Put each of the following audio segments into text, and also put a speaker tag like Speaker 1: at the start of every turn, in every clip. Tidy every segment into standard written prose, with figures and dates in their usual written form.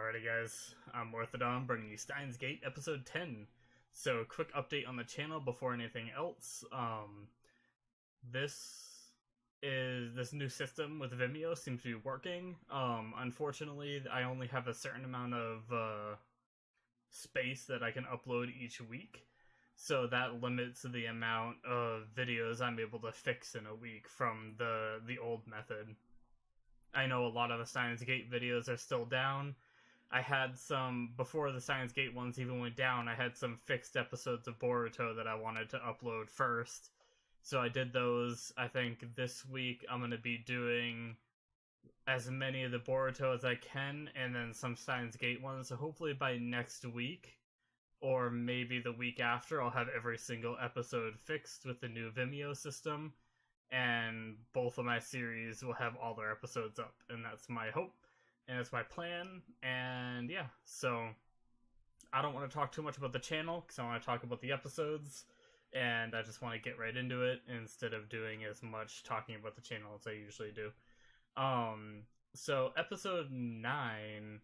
Speaker 1: Alrighty guys, I'm Morthadon bringing you Steins Gate episode 10. So quick update on the channel before anything else. This new system with Vimeo seems to be working. Unfortunately I only have a certain amount of space that I can upload each week. So that limits the amount of videos I'm able to fix in a week from the old method. I know a lot of the Steins Gate videos are still down. I had some, before the Steins Gate ones even went down, I had some fixed episodes of Boruto that I wanted to upload first. So I did those. I think this week I'm going to be doing as many of the Boruto as I can, and then some Steins Gate ones. So hopefully by next week, or maybe the week after, I'll have every single episode fixed with the new Vimeo system. And both of my series will have all their episodes up, and that's my hope, and it's my plan. And yeah, so I don't want to talk too much about the channel because I want to talk about the episodes, and I just want to get right into it instead of doing as much talking about the channel as I usually do. So episode 9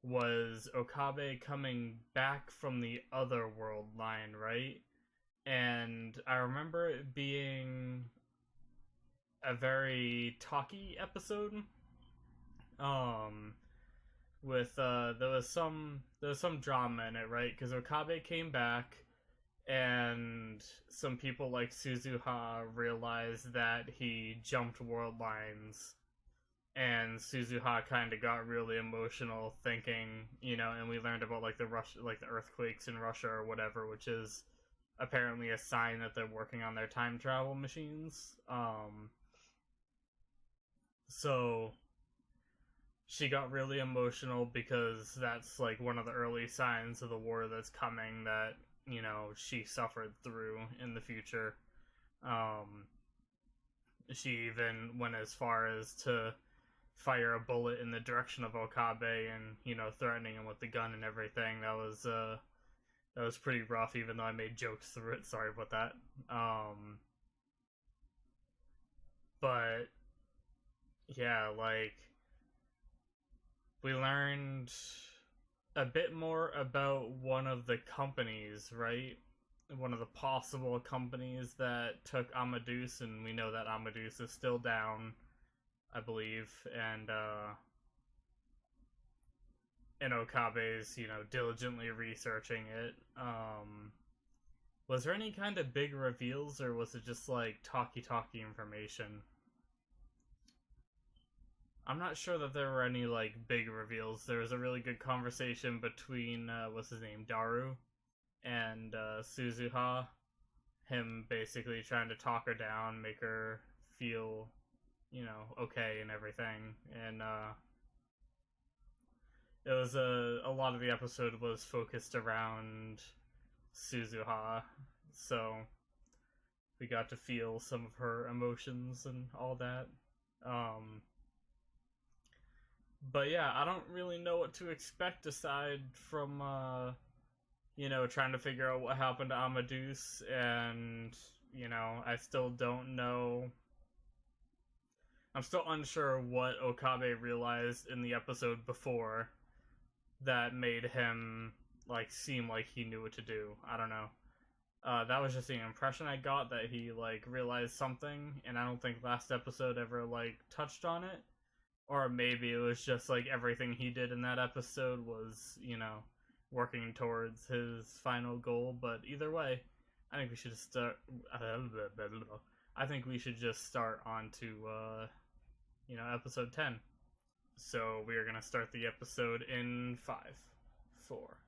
Speaker 1: was Okabe coming back from the other world line, right? And I remember it being a very talky episode. With there was some drama in it, right? Because Okabe came back, and some people like Suzuha realized that he jumped world lines, and Suzuha kind of got really emotional, thinking, and we learned about like the earthquakes in Russia or whatever, which is apparently a sign that they're working on their time travel machines. So she got really emotional because that's like one of the early signs of the war that's coming that, she suffered through in the future. She even went as far as to fire a bullet in the direction of Okabe and, threatening him with the gun and everything. That was pretty rough, even though I made jokes through it. Sorry about that. But yeah, like, we learned a bit more about one of the companies, right? One of the possible companies that took Amadeus, and we know that Amadeus is still down, I believe, and Okabe's, diligently researching it. Was there any kind of big reveals, or was it just like talky information? I'm not sure that there were any, like, big reveals. There was a really good conversation between, what's his name, Daru, and, Suzuha. Him basically trying to talk her down, make her feel, okay and everything. And, it was a lot of the episode was focused around Suzuha, so we got to feel some of her emotions and all that. But yeah, I don't really know what to expect aside from, trying to figure out what happened to Amadeus, and, I still don't know. I'm still unsure what Okabe realized in the episode before that made him, like, seem like he knew what to do. I don't know. That was just the impression I got, that he, like, realized something, and I don't think last episode ever, like, touched on it. Or maybe it was just like everything he did in that episode was, working towards his final goal. But either way, I think we should start. I think we should just start on to, episode 10. So we are going to start the episode in 5, 4,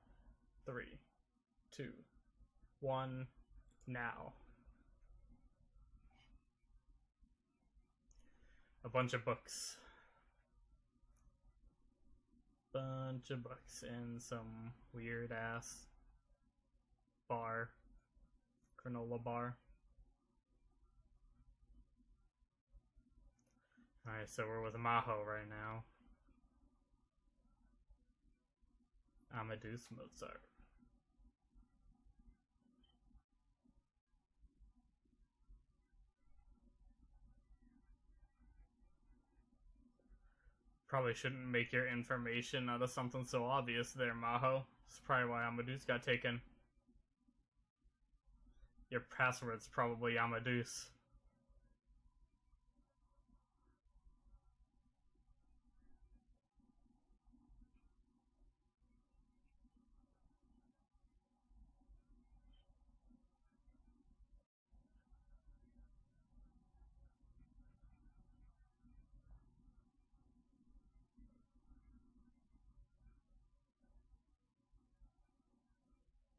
Speaker 1: 3, 2, 1, now. A bunch of books. Bunch of books in some weird ass bar, granola bar. Alright, so we're with Maho right now. Amadeus Mozart. Probably shouldn't make your information out of something so obvious there, Maho. That's probably why Amadeus got taken. Your password's probably Amadeus.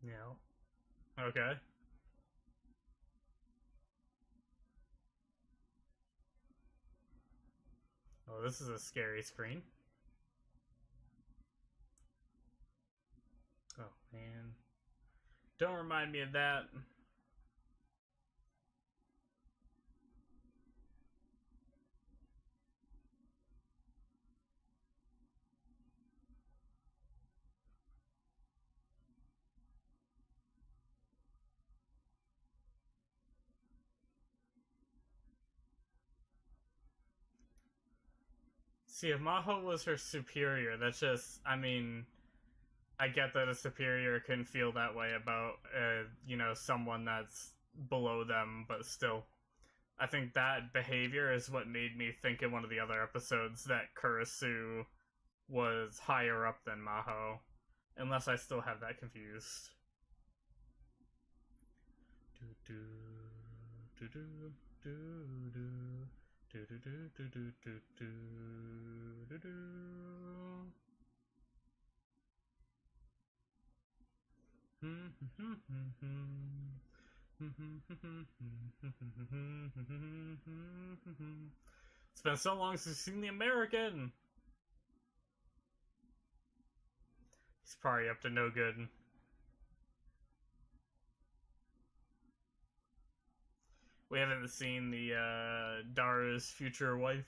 Speaker 1: Yeah. Okay. Oh, this is a scary screen. Oh, man. Don't remind me of that. See, if Maho was her superior, that's just, I mean, I get that a superior can feel that way about, someone that's below them, but still. I think that behavior is what made me think in one of the other episodes that Kurisu was higher up than Maho. Unless I still have that confused. It's been so long since we've seen the American. He's probably up to no good. We haven't seen the Dara's future wife.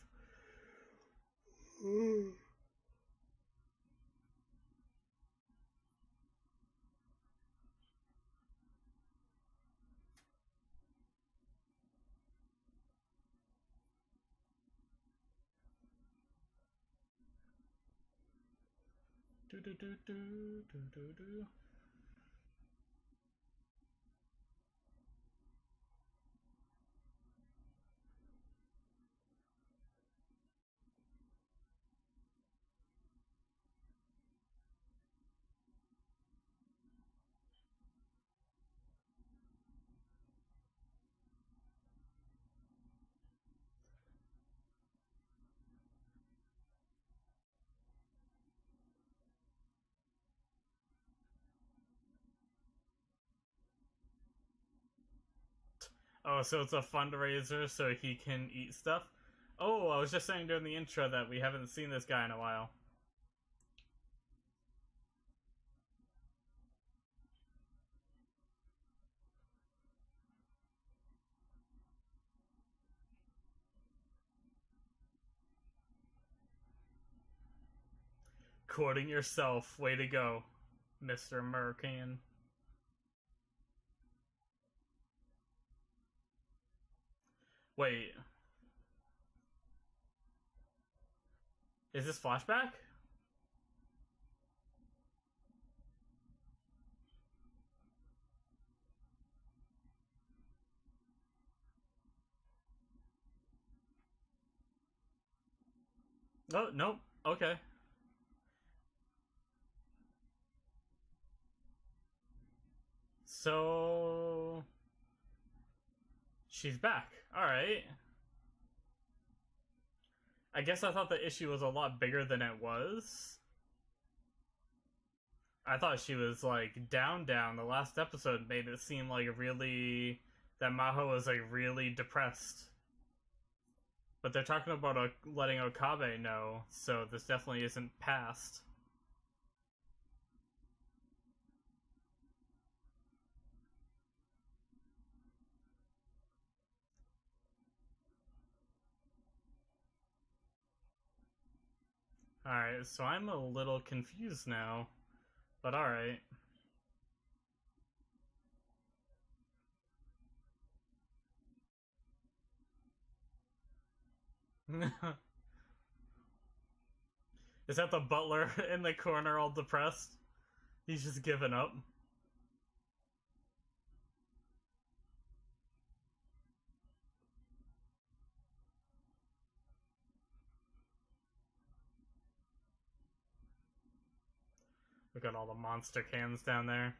Speaker 1: Oh, so it's a fundraiser so he can eat stuff? Oh, I was just saying during the intro that we haven't seen this guy in a while. Courting yourself. Way to go, Mr. American. Wait. Is this flashback? Oh, nope. Okay. So... she's back. Alright. I guess I thought the issue was a lot bigger than it was. I thought she was, like, down. The last episode made it seem like really... that Maho was, like, really depressed. But they're talking about letting Okabe know, so this definitely isn't past. Alright, so I'm a little confused now. But alright. Is that the butler in the corner all depressed? He's just given up. Look at all the monster cans down there.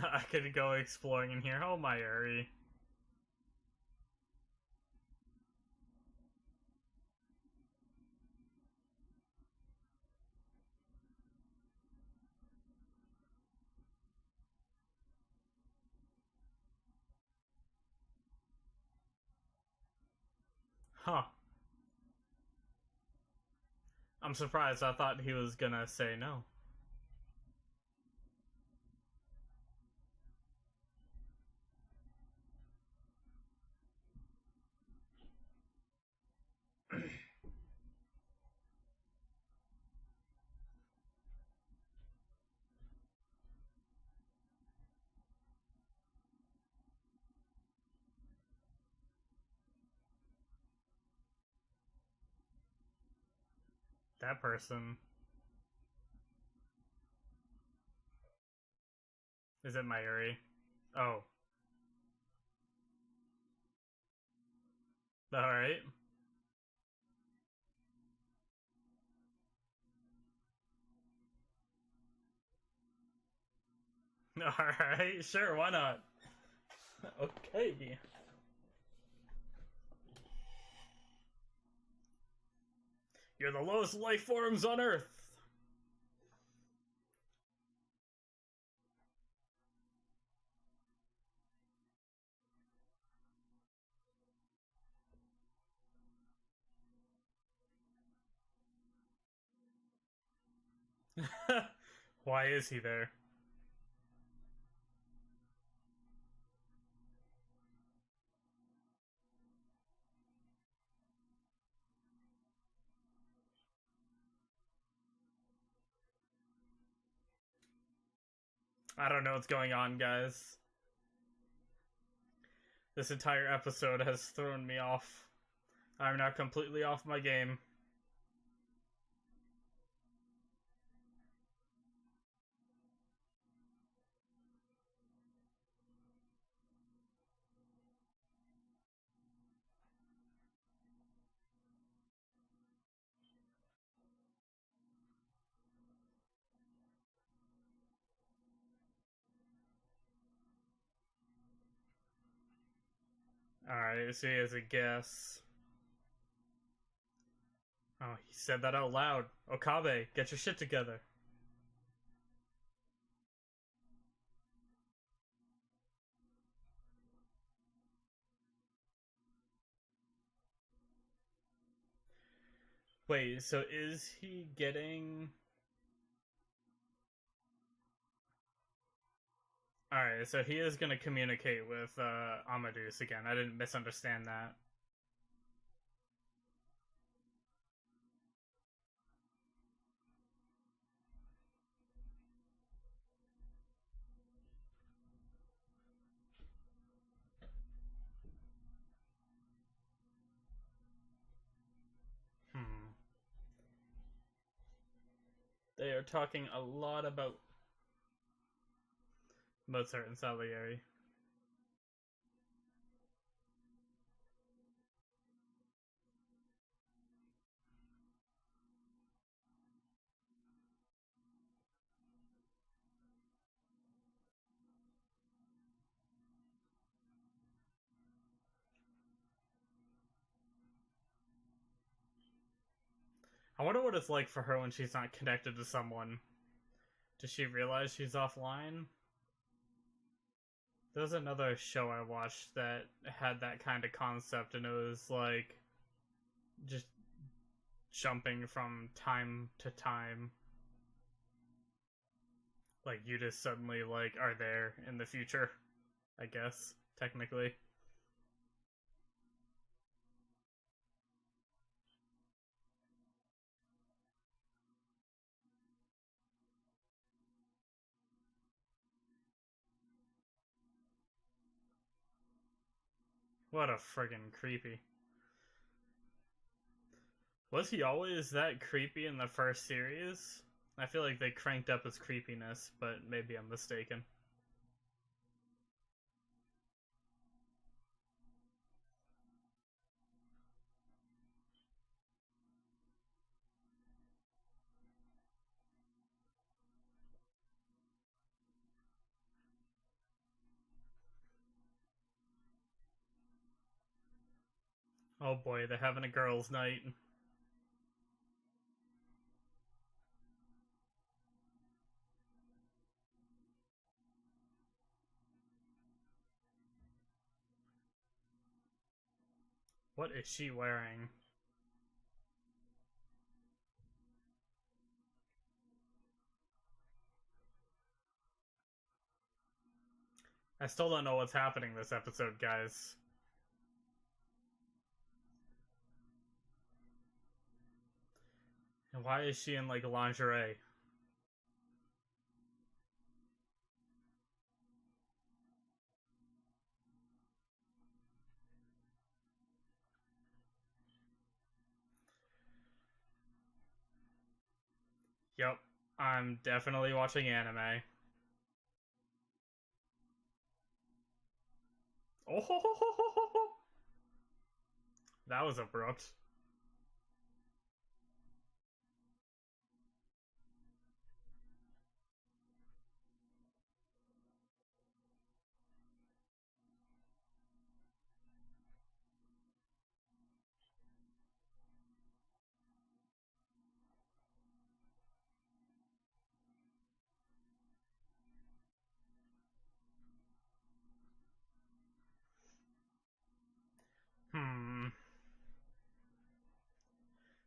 Speaker 1: I could go exploring in here. Oh my Uri. Huh. I'm surprised. I thought he was gonna say no. That person. Is it Mayuri? Oh. Alright. Alright, sure, why not? Okay. You're the lowest life forms on Earth! Why is he there? I don't know what's going on, guys. This entire episode has thrown me off. I'm now completely off my game. Alright, so he has a guess. Oh, he said that out loud. Okabe, get your shit together. Wait, so is he getting... Alright, so he is gonna communicate with Amadeus again. I didn't misunderstand that. Hmm. They are talking a lot about Mozart and Salieri. I wonder what it's like for her when she's not connected to someone. Does she realize she's offline? There was another show I watched that had that kind of concept, and it was like just jumping from time to time. Like you just suddenly like are there in the future, I guess, technically. What a friggin' creepy. Was he always that creepy in the first series? I feel like they cranked up his creepiness, but maybe I'm mistaken. Oh boy, they're having a girls' night. What is she wearing? I still don't know what's happening this episode, guys. And why is she in, like, lingerie? Yep, I'm definitely watching anime. Oh, that was abrupt. Hmm.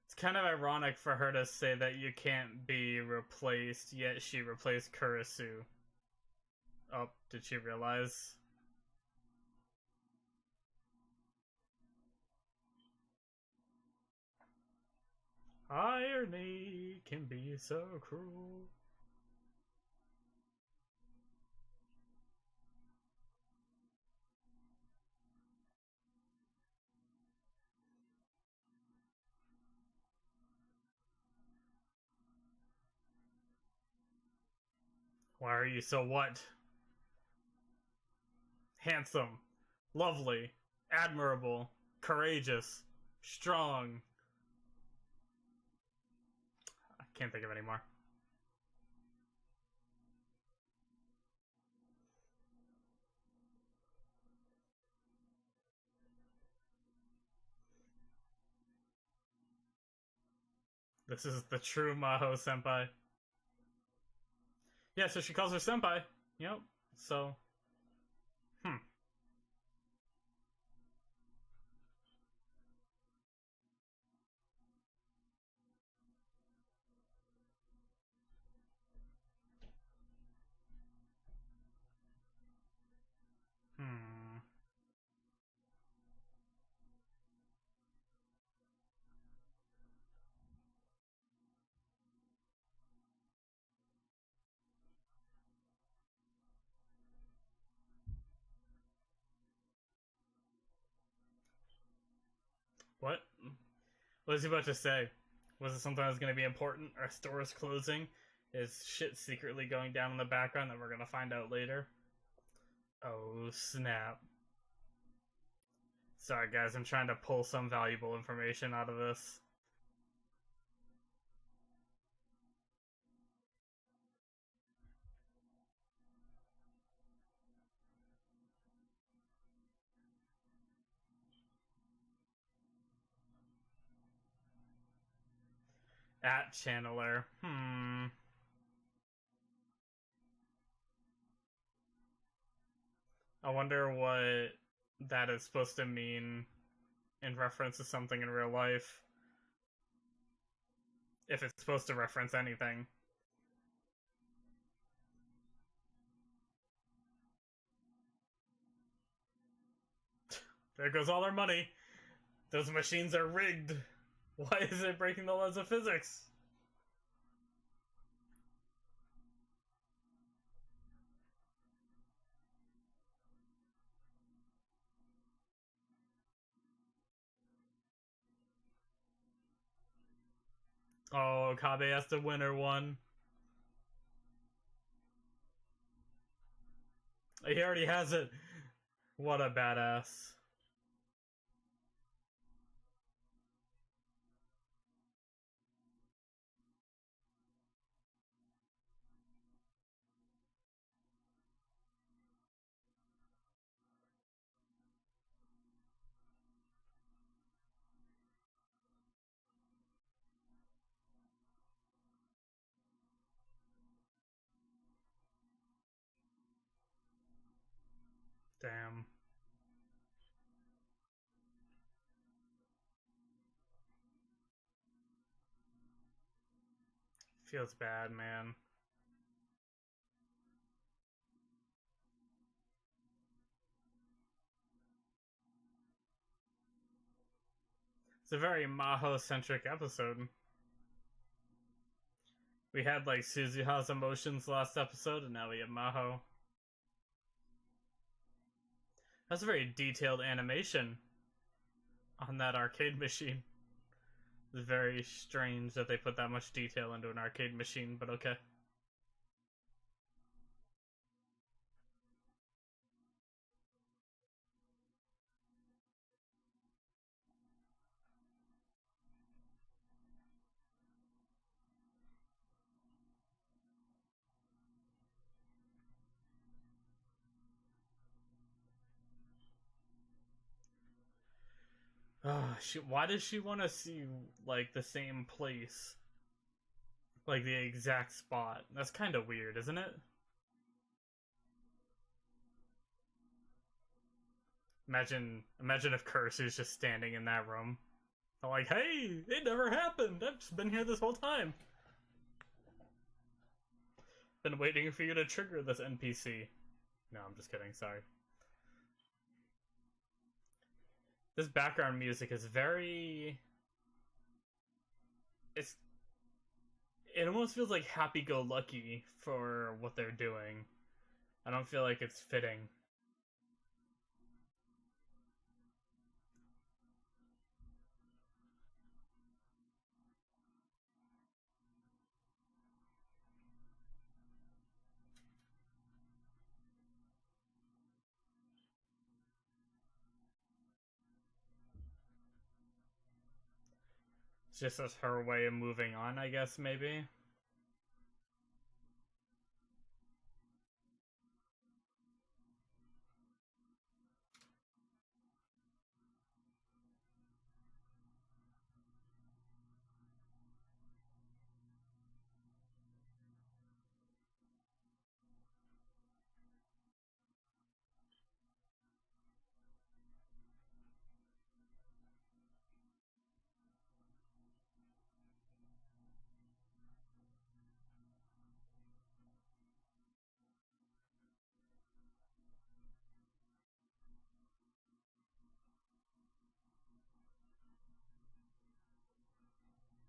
Speaker 1: It's kind of ironic for her to say that you can't be replaced, yet she replaced Kurisu. Oh, did she realize? Irony can be so cruel. Why are you so what? Handsome, lovely, admirable, courageous, strong. I can't think of any more. This is the true Maho senpai. Yeah, so she calls her senpai. Yep. So, hmm. Hmm. What? What was he about to say? Was it something that was going to be important? Our store is closing? Is shit secretly going down in the background that we're going to find out later? Oh, snap. Sorry, guys, I'm trying to pull some valuable information out of this. At Channeler. I wonder what that is supposed to mean in reference to something in real life. If it's supposed to reference anything. There goes all our money. Those machines are rigged. Why is it breaking the laws of physics? Oh, Okabe has the winner one. He already has it. What a badass. Damn. Feels bad, man. It's a very Maho-centric episode. We had, like, Suzuha's emotions last episode, and now we have Maho. That's a very detailed animation on that arcade machine. It's very strange that they put that much detail into an arcade machine, but okay. Why does she want to see, like, the same place? Like, the exact spot? That's kind of weird, isn't it? Imagine if Kursu's just standing in that room. I'm like, hey, it never happened! I've just been here this whole time. Been waiting for you to trigger this NPC. No, I'm just kidding, sorry. This background music is very... It almost feels like happy-go-lucky for what they're doing. I don't feel like it's fitting. It's just as her way of moving on, I guess, maybe?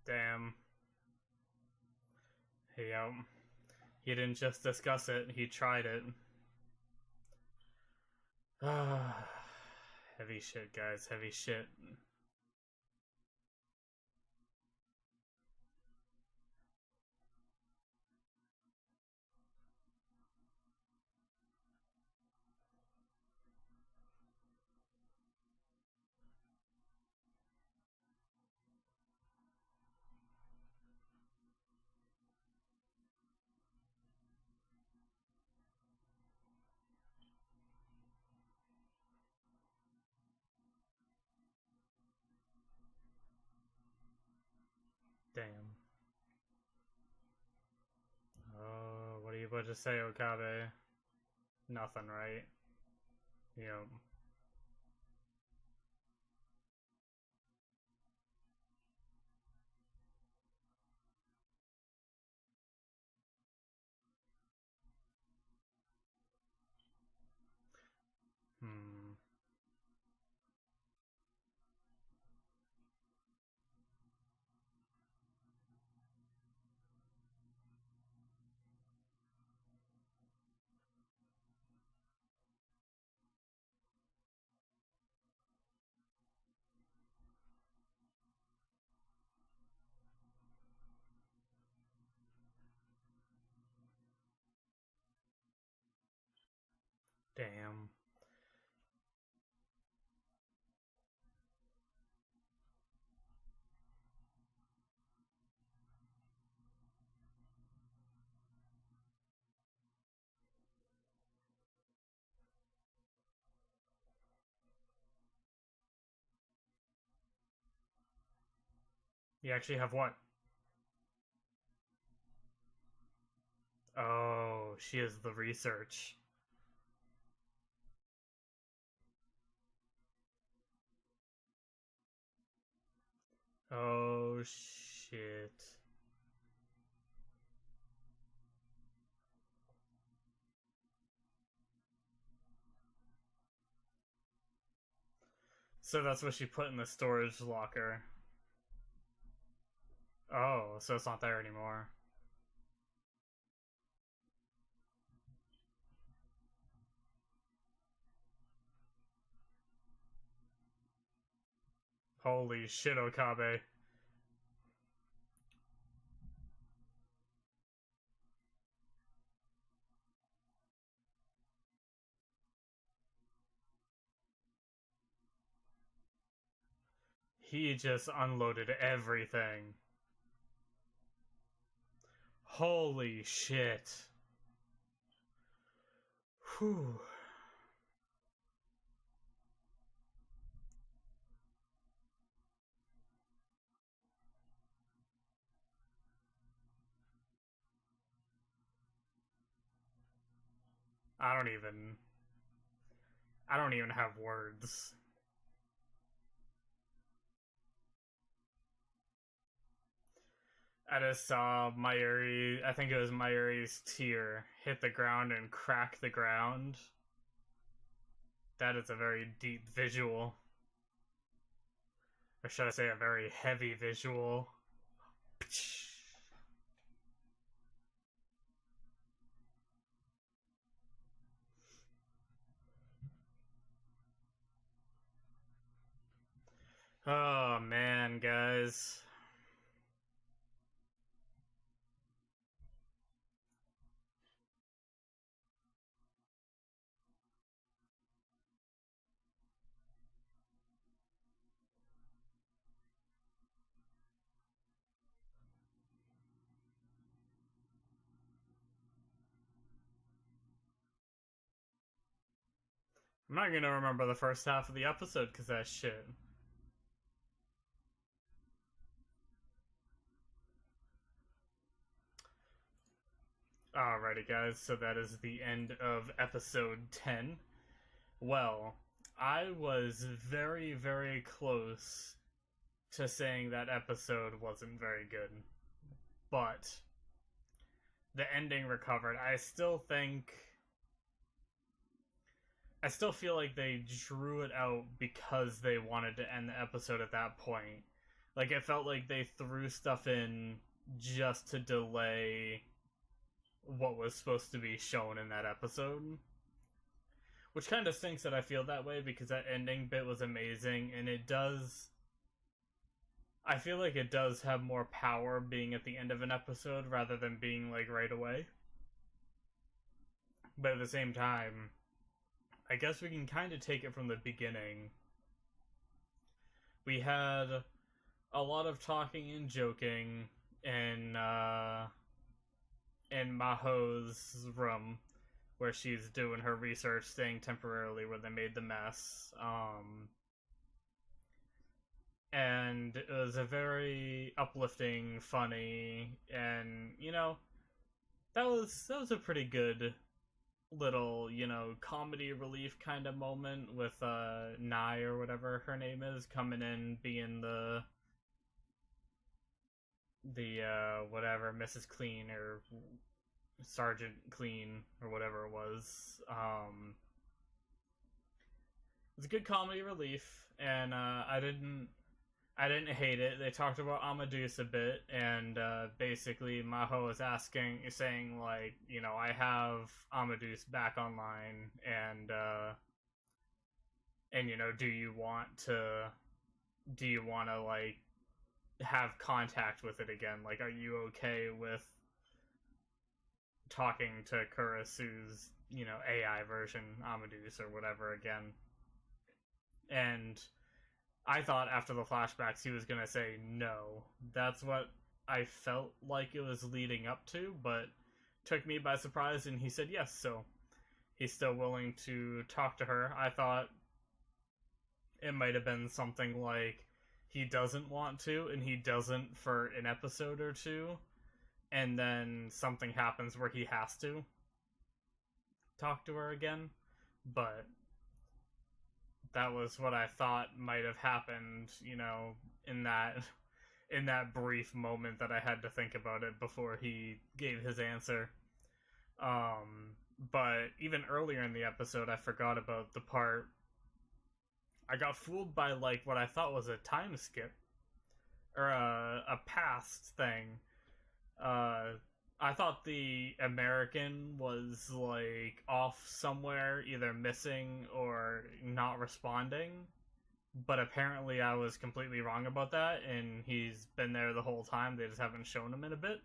Speaker 1: Damn. He didn't just discuss it, he tried it. Ah, heavy shit, guys, heavy shit. Damn. Oh, what are you about to say, Okabe? Nothing, right? Yep. Hmm. Damn. You actually have what? Oh, she is the research. Oh, shit. So that's what she put in the storage locker. Oh, so it's not there anymore. Holy shit, Okabe. He just unloaded everything. Holy shit. Whew. I don't even... I don't even have words. I just saw Mayuri, I think it was Mayuri's tear, hit the ground and crack the ground. That is a very deep visual. Or should I say a very heavy visual. Oh man, guys. I'm not gonna remember the first half of the episode because that shit. Alrighty, guys, so that is the end of episode 10. Well, I was very, very close to saying that episode wasn't very good, but the ending recovered. I still feel like they drew it out because they wanted to end the episode at that point. Like, it felt like they threw stuff in just to delay what was supposed to be shown in that episode. Which kind of stinks that I feel that way because that ending bit was amazing, and it does. I feel like it does have more power being at the end of an episode rather than being like right away. But at the same time, I guess we can kind of take it from the beginning. We had a lot of talking and joking in Maho's room where she's doing her research, staying temporarily where they made the mess. And it was a very uplifting, funny, and that was a pretty good little comedy relief kind of moment with Nye or whatever her name is coming in being the whatever Mrs. Clean or Sergeant Clean or whatever it was. It's a good comedy relief, and I didn't hate it. They talked about Amadeus a bit, and basically Maho is saying like, I have Amadeus back online, and do you want to like have contact with it again? Like, are you okay with talking to Kurisu's, AI version, Amadeus or whatever again. And I thought after the flashbacks he was gonna say no. That's what I felt like it was leading up to, but took me by surprise and he said yes, so he's still willing to talk to her. I thought it might have been something like he doesn't want to and he doesn't for an episode or two, and then something happens where he has to talk to her again. But that was what I thought might have happened, in that brief moment that I had to think about it before he gave his answer. But even earlier in the episode, I forgot about the part. I got fooled by like what I thought was a time skip or a past thing. I thought the American was like off somewhere, either missing or not responding. But apparently I was completely wrong about that, and he's been there the whole time. They just haven't shown him in a bit.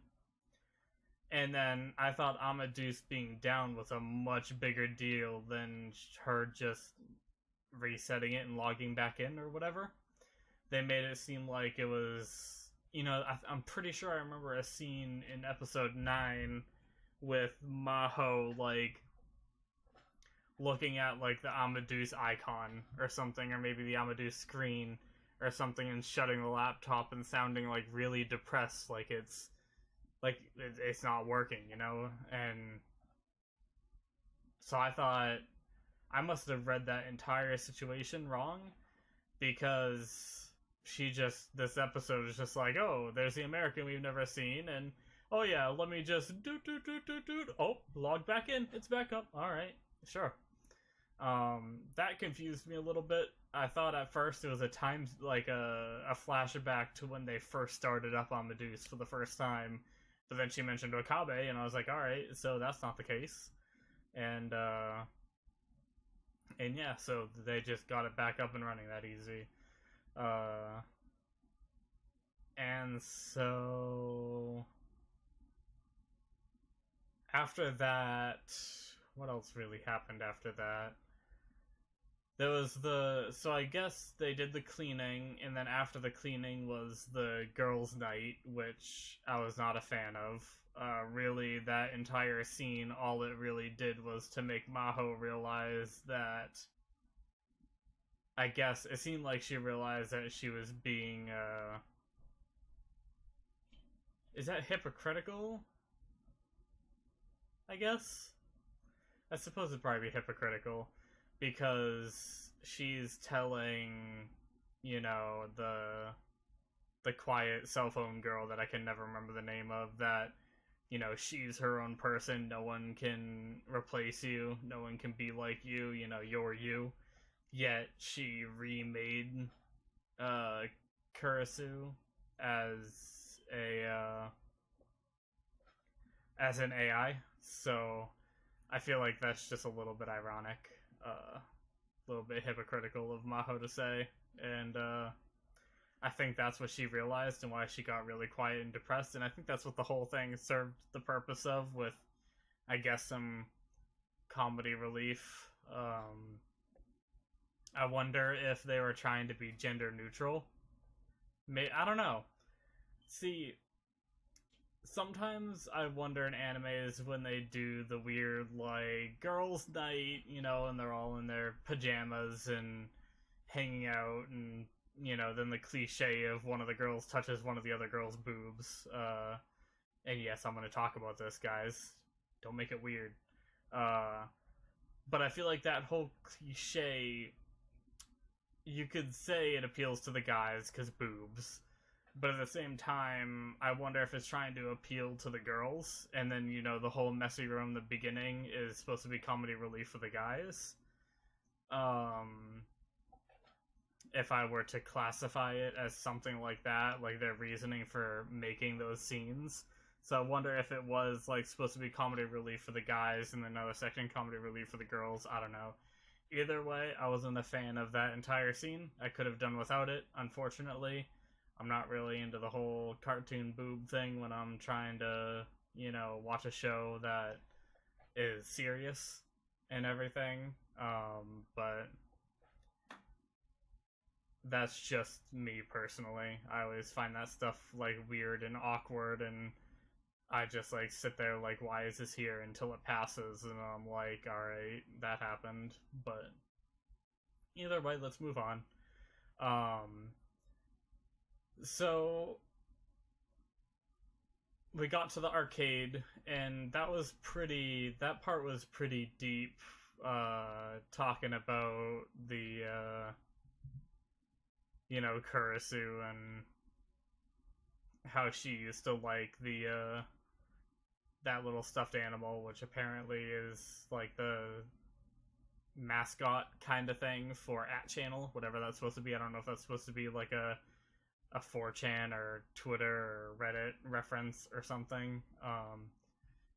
Speaker 1: And then I thought Amadeus being down was a much bigger deal than her just resetting it and logging back in or whatever. They made it seem like it was, I'm pretty sure I remember a scene in episode 9 with Maho, like, looking at, like, the Amadeus icon or something, or maybe the Amadeus screen or something, and shutting the laptop and sounding, like, really depressed, like it's not working, And so I thought I must have read that entire situation wrong, because this episode is just like, oh, there's the American we've never seen, and oh yeah, let me just oh, log back in, it's back up, alright, sure. That confused me a little bit. I thought at first it was a flashback to when they first started up on Amadeus for the first time, but then she mentioned Okabe, and I was like, alright, so that's not the case. And yeah, so they just got it back up and running that easy. And so after that, what else really happened after that? There was so I guess they did the cleaning, and then after the cleaning was the girls' night, which I was not a fan of. Really, that entire scene, all it really did was to make Maho realize that, I guess, it seemed like she realized that she was being, is that hypocritical? I guess? I suppose it'd probably be hypocritical, because she's telling, the quiet cell phone girl that I can never remember the name of, that, she's her own person, no one can replace you, no one can be like you, you're you. Yet she remade Kurisu as an AI, so I feel like that's just a little bit ironic, a little bit hypocritical of Maho to say, and I think that's what she realized and why she got really quiet and depressed, and I think that's what the whole thing served the purpose of, with, I guess, some comedy relief. I wonder if they were trying to be gender neutral. I don't know. See, sometimes I wonder in animes when they do the weird, like, girls' night, and they're all in their pajamas and hanging out, and, then the cliche of one of the girls touches one of the other girls' boobs. And yes, I'm going to talk about this, guys. Don't make it weird. But I feel like that whole cliche, you could say it appeals to the guys because boobs, but at the same time, I wonder if it's trying to appeal to the girls, and then, the whole messy room in the beginning is supposed to be comedy relief for the guys. If I were to classify it as something like that, like their reasoning for making those scenes. So I wonder if it was, like, supposed to be comedy relief for the guys, and then another section comedy relief for the girls. I don't know. Either way, I wasn't a fan of that entire scene. I could have done without it, unfortunately. I'm not really into the whole cartoon boob thing when I'm trying to watch a show that is serious and everything. But that's just me personally. I always find that stuff like weird and awkward, and I just like sit there like, why is this here until it passes, and I'm like, all right, that happened. But either way, let's move on. Um, so we got to the arcade, and that part was pretty deep. Talking about the Kurisu and how she used to like the that little stuffed animal, which apparently is like the mascot kind of thing for @channel, whatever that's supposed to be. I don't know if that's supposed to be like a 4chan or Twitter or Reddit reference or something.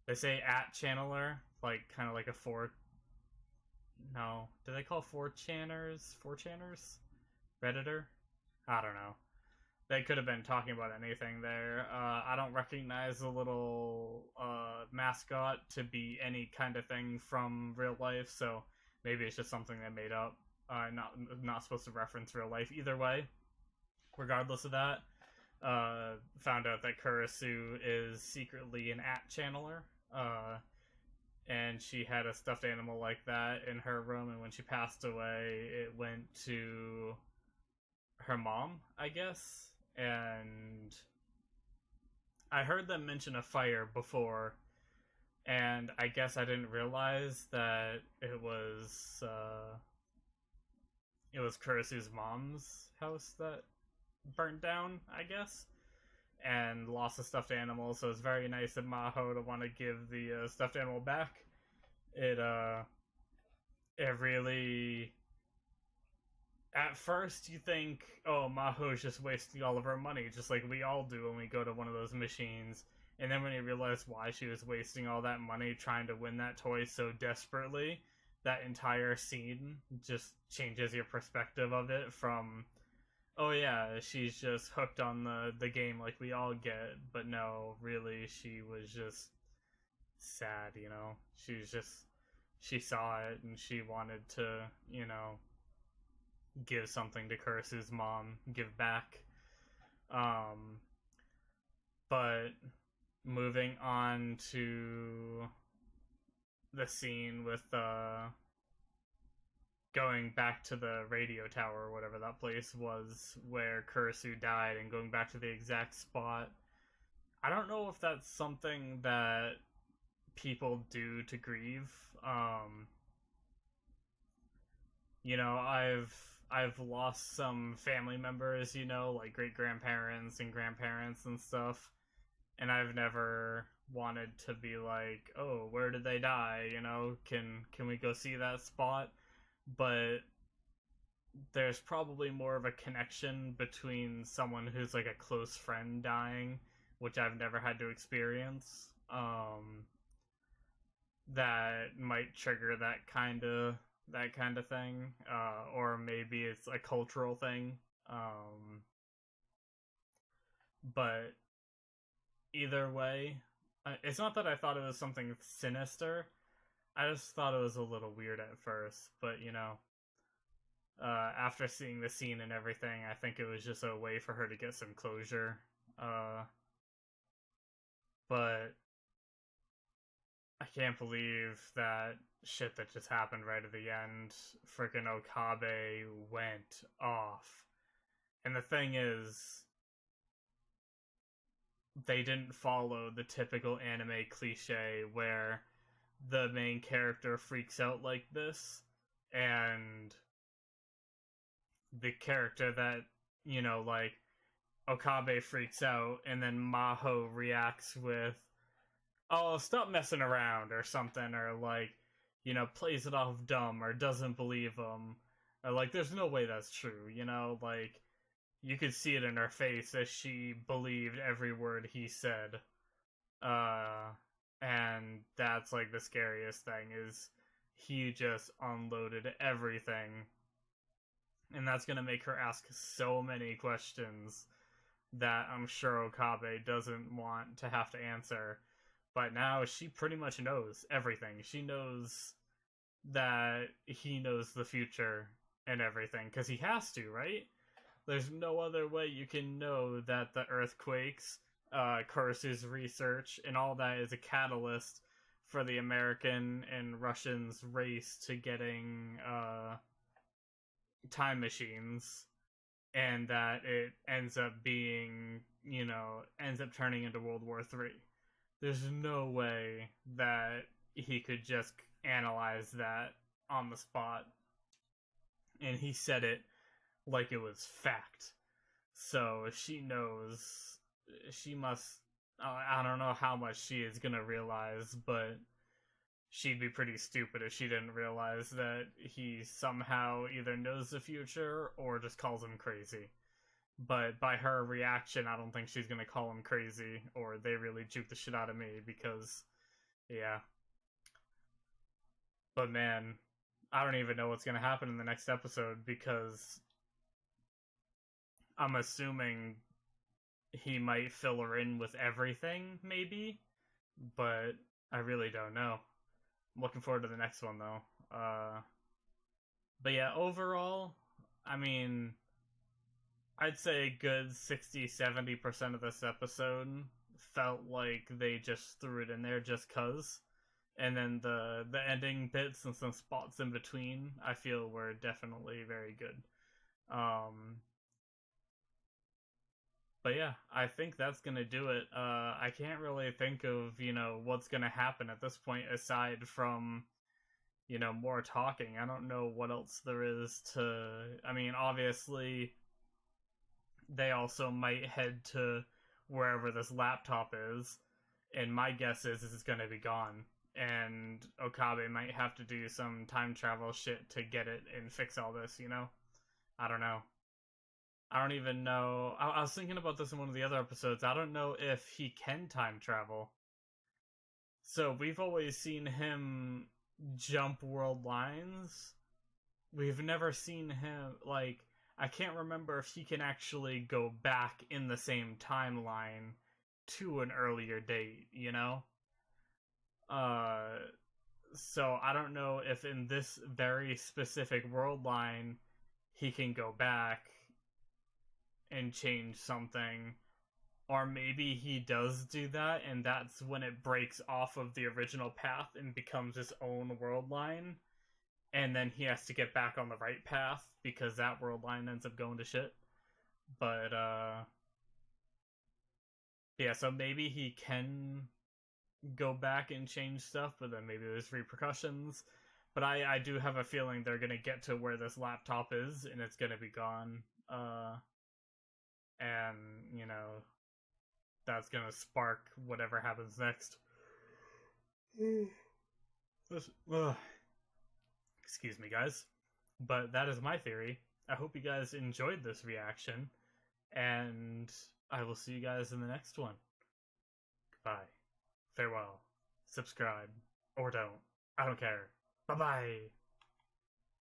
Speaker 1: They say @channeler, like kind of like a four. No, do they call 4chaners 4chaners Redditor? I don't know. They could have been talking about anything there. I don't recognize the little mascot to be any kind of thing from real life, so maybe it's just something they made up. Not supposed to reference real life. Either way, regardless of that, found out that Kurisu is secretly an @channeler, and she had a stuffed animal like that in her room, and when she passed away, it went to her mom, I guess. And I heard them mention a fire before, and I guess I didn't realize that it was Kurisu's mom's house that burnt down, I guess, and lost a stuffed animal. So it's very nice of Maho to want to give the stuffed animal back. It really, at first you think, oh, Maho's just wasting all of her money, just like we all do when we go to one of those machines. And then when you realize why she was wasting all that money trying to win that toy so desperately, that entire scene just changes your perspective of it from, oh yeah, she's just hooked on the game like we all get, but no, really, she was just sad, she saw it and she wanted to, give something to Kurisu's mom, give back. But moving on to the scene with going back to the radio tower or whatever that place was where Kurisu died, and going back to the exact spot. I don't know if that's something that people do to grieve. I've lost some family members, like great grandparents and grandparents and stuff, and I've never wanted to be like, oh, where did they die? Can we go see that spot? But there's probably more of a connection between someone who's like a close friend dying, which I've never had to experience, that might trigger that kind of thing, or maybe it's a cultural thing. But either way, it's not that I thought it was something sinister. I just thought it was a little weird at first, but after seeing the scene and everything, I think it was just a way for her to get some closure. But I can't believe that shit that just happened right at the end. Frickin' Okabe went off. And the thing is, they didn't follow the typical anime cliche where the main character freaks out like this, and the character that, like, Okabe freaks out, and then Maho reacts with, oh, stop messing around, or something, or, like, plays it off dumb, or doesn't believe him, or, like, there's no way that's true, like, you could see it in her face as she believed every word he said. And that's, like, the scariest thing, is he just unloaded everything, and that's gonna make her ask so many questions that I'm sure Okabe doesn't want to have to answer. But now she pretty much knows everything. She knows that he knows the future and everything, because he has to, right? There's no other way you can know that the earthquakes, Curse's research, and all that is a catalyst for the American and Russians' race to getting time machines, and that it ends up being, ends up turning into World War III. There's no way that he could just analyze that on the spot. And he said it like it was fact. So she knows, she must, I don't know how much she is going to realize, but she'd be pretty stupid if she didn't realize that he somehow either knows the future or just calls him crazy. But by her reaction, I don't think she's going to call him crazy, or they really juke the shit out of me, because, yeah. But man, I don't even know what's going to happen in the next episode, because I'm assuming he might fill her in with everything, maybe, but I really don't know. I'm looking forward to the next one, though. But yeah, overall, I mean, I'd say a good 60-70% of this episode felt like they just threw it in there just cuz. And then the ending bits and some spots in between, I feel were definitely very good. But yeah, I think that's gonna do it. I can't really think of, what's gonna happen at this point aside from, more talking. I don't know what else there is to... I mean, obviously, they also might head to wherever this laptop is, and my guess is it's gonna be gone. And Okabe might have to do some time travel shit to get it and fix all this, I don't know. I don't even know. I was thinking about this in one of the other episodes. I don't know if he can time travel. So we've always seen him jump world lines. We've never seen him, I can't remember if he can actually go back in the same timeline to an earlier date, So I don't know if in this very specific world line he can go back and change something, or maybe he does do that and that's when it breaks off of the original path and becomes his own world line, and then he has to get back on the right path because that world line ends up going to shit. But yeah, so maybe he can go back and change stuff, but then maybe there's repercussions. But I do have a feeling they're gonna get to where this laptop is and it's gonna be gone. And, that's gonna spark whatever happens next. Excuse me, guys. But that is my theory. I hope you guys enjoyed this reaction, and I will see you guys in the next one. Goodbye. Farewell. Subscribe. Or don't. I don't care. Bye-bye.